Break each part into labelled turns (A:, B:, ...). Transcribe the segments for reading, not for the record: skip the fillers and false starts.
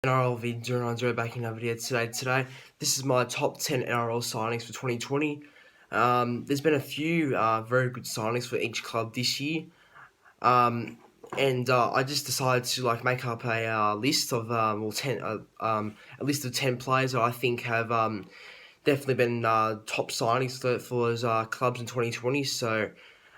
A: NRL video, and I'm Joe back in another video today. This is my top 10 NRL signings for 2020. There's been a few very good signings for each club this year. I just decided to make up a list of a list of 10 players that I think have definitely been top signings for those clubs in 2020. So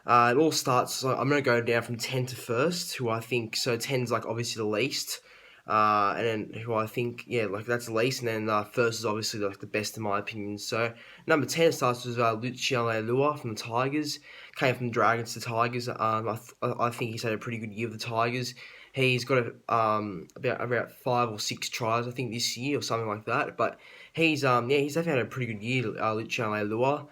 A: it all starts. So I'm going to go down from 10 to first, who I think. So 10's obviously the least. And then who I think, that's the least, and then first is obviously the best in my opinion. So number 10 starts with Luciano from the Tigers, came from Dragons to Tigers. I think he's had a pretty good year with the Tigers. He's got about 5 or 6 tries I think this year or something like that. But he's definitely had a pretty good year, Luciano Lua.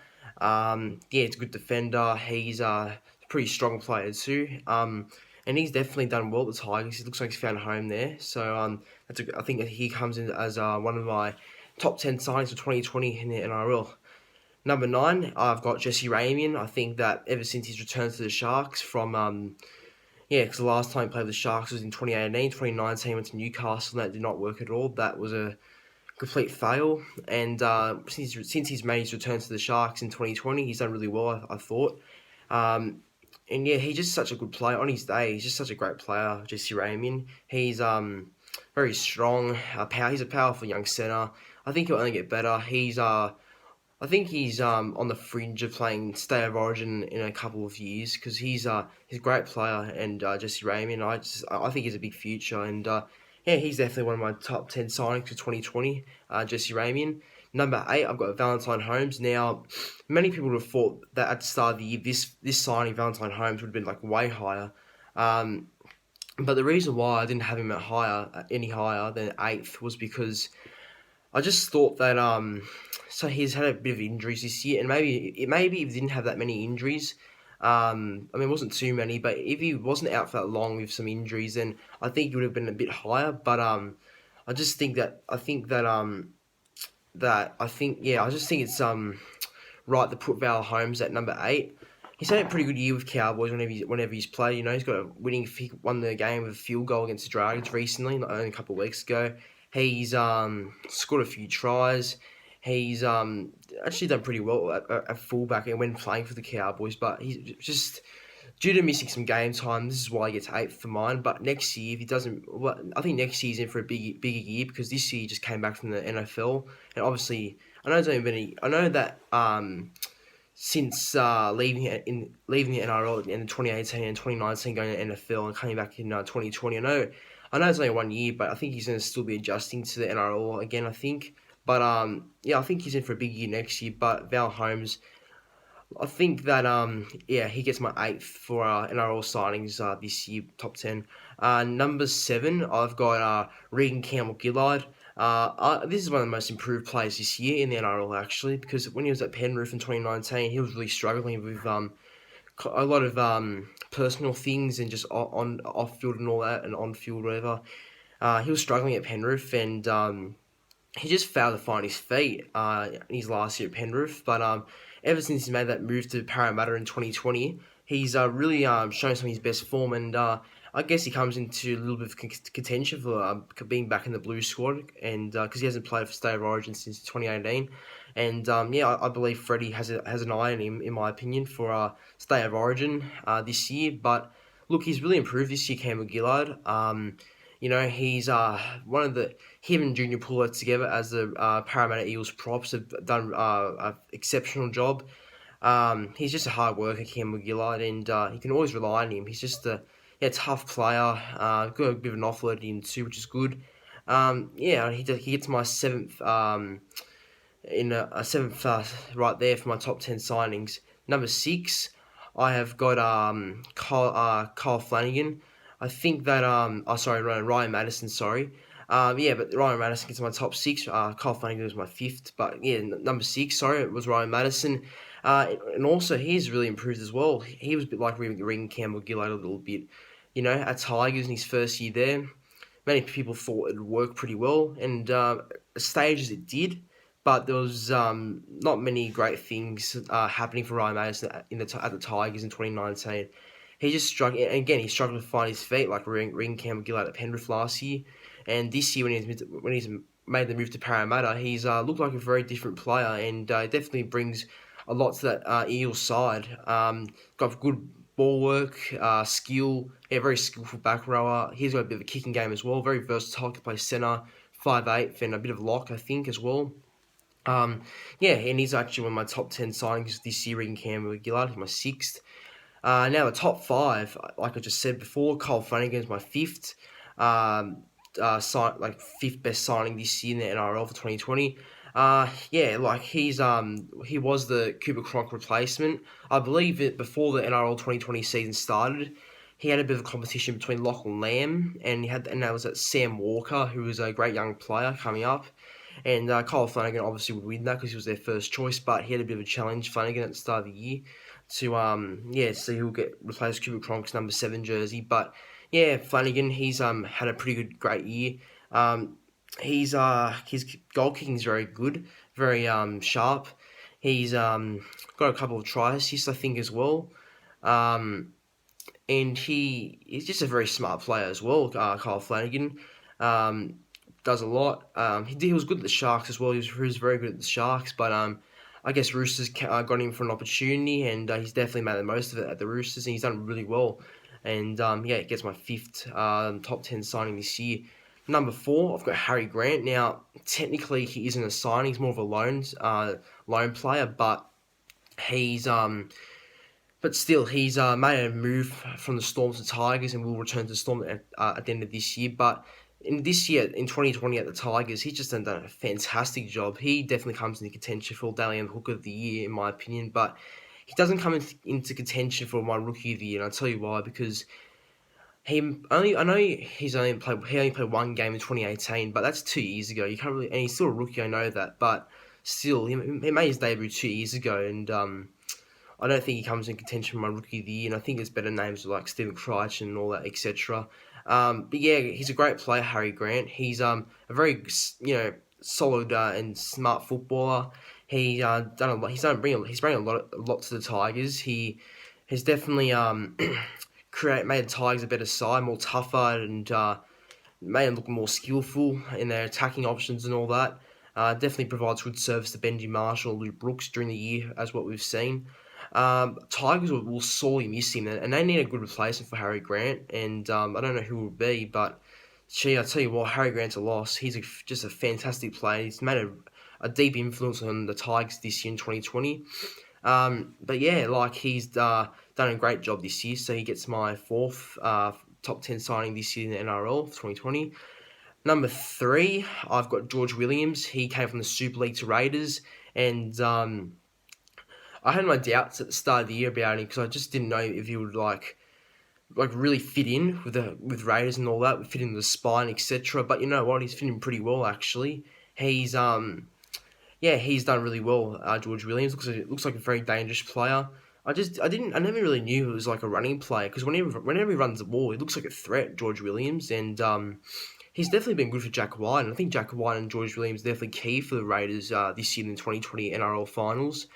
A: He's a good defender. He's a pretty strong player too. And he's definitely done well at the Tigers. He looks like he's found a home there. So I think that he comes in as one of my top 10 signings for 2020 in the NRL. Number 9, I've got Jesse Raymond. I think that ever since his return to the Sharks from, because the last time he played with the Sharks was in 2018, 2019 went to Newcastle, and that did not work at all. That was a complete fail. And since he's made his return to the Sharks in 2020, he's done really well, I thought. And he's just such a good player. On his day, he's just such a great player, Jesse Raymond. He's very strong. He's a powerful young centre. I think he'll only get better. I think he's on the fringe of playing State of Origin in a couple of years because he's a great player. And Jesse Raymond, I think he's a big future. And he's definitely one of my top 10 signings for 2020. Jesse Raymond. Number 8, I've got Valentine Homes. Now, many people would have thought that at the start of the year, this signing, Valentine Homes, would have been way higher. But the reason why I didn't have him any higher than 8th was because I just thought that so he's had a bit of injuries this year, and maybe if he didn't have that many injuries, it wasn't too many, but if he wasn't out for that long with some injuries, then I think he would have been a bit higher. But I just think it's right to put Val Holmes at number 8. He's had a pretty good year with Cowboys whenever he's played. He's got he won the game with a field goal against the Dragons recently, only a couple of weeks ago. He's scored a few tries. He's actually done pretty well at fullback and when playing for the Cowboys, but he's just due to missing some game time. This is why he gets 8th for mine. But next year, if he doesn't, I think next year he's in for a bigger year because this year he just came back from the NFL, and obviously I know that since leaving the NRL at the end of 2018 and 2019, going to NFL and coming back in 2020, I know it's only 1 year, but I think he's going to still be adjusting to the NRL again, I think. But I think he's in for a big year next year. But Val Holmes, I think that he gets my 8th for NRL signings this year, top 10. Number 7, I've got Reagan, Campbell, Gillard. This is one of the most improved players this year in the NRL actually, because when he was at Penrith in 2019, he was really struggling with a lot of personal things and just off field and all that, and on field whatever. He was struggling at Penrith, and he just failed to find his feet in his last year at Penrith. But ever since he made that move to Parramatta in 2020, he's really shown some of his best form, and I guess he comes into a little bit of contention for being back in the Blue squad, and because he hasn't played for State of Origin since 2018. And I believe Freddie has an eye on him, in my opinion, for State of Origin this year. But look, he's really improved this year, Campbell Gillard. He's one of him and Junior Puller together as the Parramatta Eagles props have done an exceptional job. He's just a hard worker, Campbell Gillard, and you can always rely on him. He's just a tough player. Got a bit of an offload in too, which is good. He gets my 7th in a 7th right there for my top 10 signings. Number 6, I have got Kyle Flanagan. I think that Ryan Madison, sorry. But Ryan Madison gets my top 6. Kyle Flanagan was my 5th, but number 6, sorry, it was Ryan Madison. And also he's really improved as well. He was a bit like Reagan, Campbell, Gillard a little bit. At Tigers in his first year there, many people thought it would work pretty well, and stages it did. But there was not many great things happening for Ryan Madison at the Tigers in 2019. He just struggled, and again, he struggled to find his feet, like Reagan, Campbell, Gillard at Penrith last year. And this year when he's made the move to Parramatta, he's looked like a very different player, and definitely brings a lot to that Eels side. Got good ball work, skill, very skillful back rower. He's got a bit of a kicking game as well. Very versatile, can play centre, 5'8", and a bit of lock, I think, as well. And he's actually one of my top 10 signings this year. Reagan, Campbell, Gillard, he's my sixth. Now the top five, like I just said before, Cole Flanagan is my fifth. Fifth best signing this year in the NRL for 2020. He was the Cooper Cronk replacement. I believe that before the NRL 2020 season started, he had a bit of a competition between Lachlan Lamb and that was Sam Walker, who was a great young player coming up. And Cole Flanagan obviously would win that because he was their first choice, but he had a bit of a challenge, Flanagan, at the start of the year to see who'll get replaced Cooper Cronk's number 7 jersey. But yeah, Flanagan, he's had a great year. His goal kicking is very good, very sharp. He's got a couple of try assists, I think, as well. And he's just a very smart player as well, Kyle Flanagan. Does a lot. He was good at the Sharks as well. He was very good at the Sharks, but I guess Roosters got him for an opportunity, and he's definitely made the most of it at the Roosters, and he's done really well. And it gets my fifth top 10 signing this year. Number 4, I've got Harry Grant. Now, technically, he isn't a signing; he's more of a loan player, but he's he's made a move from the Storm to Tigers and will return to the Storm at the end of this year. But in this year, in 2020 at the Tigers, he's just done a fantastic job. He definitely comes into contention for Dalian Hooker of the Year, in my opinion, but he doesn't come into contention for my Rookie of the Year, and I'll tell you why, because he only played one game in 2018, but that's 2 years ago. You can't really, and he's still a rookie, I know that, but still, he made his debut 2 years ago, and I don't think he comes in contention for my Rookie of the Year, and I think there's better names like Stephen Crouch and all that, etc. But yeah, he's a great player, Harry Grant. He's a very solid and smart footballer. He's done a lot. He's bringing a lot to the Tigers. He has definitely made the Tigers a better side, more tougher, and made them look more skillful in their attacking options and all that. Definitely provides good service to Benji Marshall, Luke Brooks during the year, as what we've seen. Tigers will sorely miss him, and they need a good replacement for Harry Grant, and I don't know who it will be, but I tell you what, Harry Grant's a loss. He's just a fantastic player. He's made a deep influence on the Tigers this year in 2020. But yeah, he's done a great job this year, so he gets my 4th top 10 signing this year in the NRL for 2020. Number 3, I've got George Williams. He came from the Super League to Raiders, and I had my doubts at the start of the year about him because I just didn't know if he would really fit in with Raiders and all that, fit in the spine, etc. But you know what? He's fitting pretty well actually. He's done really well. George Williams looks like a very dangerous player. I never really knew he was like a running player because whenever he runs the ball, he looks like a threat, George Williams, and he's definitely been good for Jack White. And I think Jack White and George Williams are definitely key for the Raiders this year in the 2020 NRL Finals.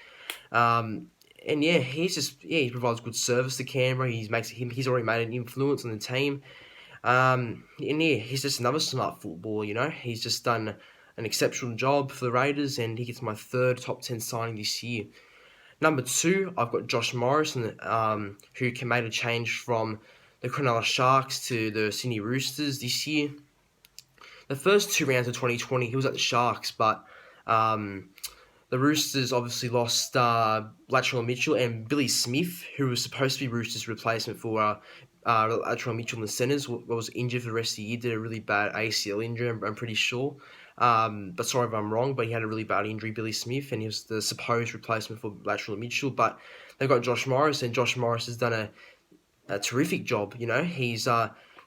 A: He provides good service to Canberra. He's already made an influence on the team. He's just another smart footballer. He's just done an exceptional job for the Raiders, and he gets my 3rd top 10 signing this year. Number 2, I've got Josh Morrison, who made a change from the Cronulla Sharks to the Sydney Roosters this year. The first 2 rounds of 2020, he was at the Sharks, but the Roosters obviously lost Latrell Mitchell and Billy Smith, who was supposed to be Roosters' replacement for Latrell Mitchell in the centres, was injured for the rest of the year, did a really bad ACL injury, I'm pretty sure. But sorry if I'm wrong, but he had a really bad injury, Billy Smith, and he was the supposed replacement for Latrell Mitchell. But they've got Josh Morris, and Josh Morris has done a terrific job. He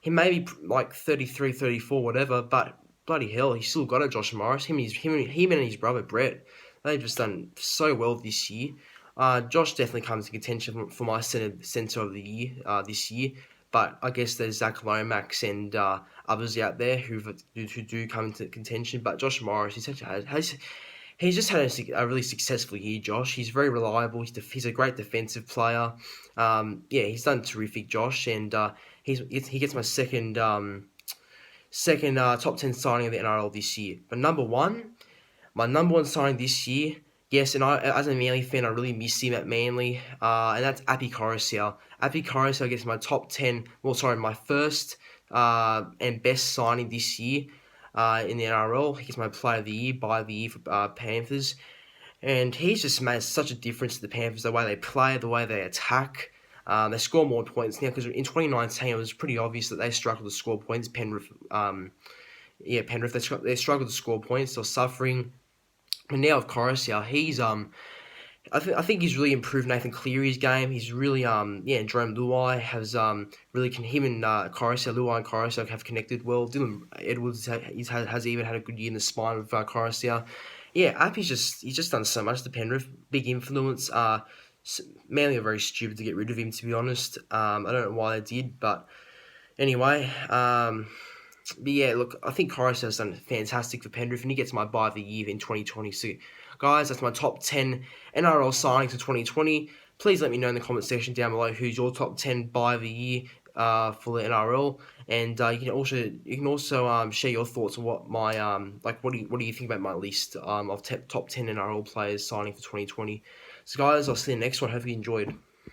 A: may be like 33, 34, whatever, but bloody hell, he's still got it, Josh Morris. Him and his brother Brett, they've just done so well this year. Josh definitely comes in contention for my centre of the year this year. But I guess there's Zach Lomax and others out there who do come into contention. But Josh Morris, he's just had a really successful year, Josh. He's very reliable. He's a great defensive player. He's done terrific, Josh. And he gets my second second top 10 signing of the NRL this year. But my number one signing this year, yes, and I, as a Manly fan, I really miss him at Manly, and that's Api Koroisau. Api Koroisau gets my top 10, my first and best signing this year in the NRL. He gets my player of the year, by the year for Panthers. And he's just made such a difference to the Panthers, the way they play, the way they attack. They score more points now, because in 2019 it was pretty obvious that they struggled to score points. Penrith, they struggled to score points. They're suffering. And now with Koroisau, he's I think he's really improved Nathan Cleary's game. He's really and Jerome Luai has really him and Luai and Koroisau have connected well. Dylan Edwards has even had a good year in the spine with Koroisau. Yeah, Appy's he's just done so much to Penrith. Big influence. Manly are very stupid to get rid of him, to be honest. I don't know why they did, but anyway. But yeah, look, I think Koroisau's done fantastic for Penrith, and he gets my buy of the year in 2020. So, guys, that's my top 10 NRL signings of 2020. Please let me know in the comment section down below who's your top 10 buy of the year for the NRL, and you can also share your thoughts on what my what do you think about my list of top 10 NRL players signing for 2020. So, guys, I'll see you in the next one. Hope you enjoyed.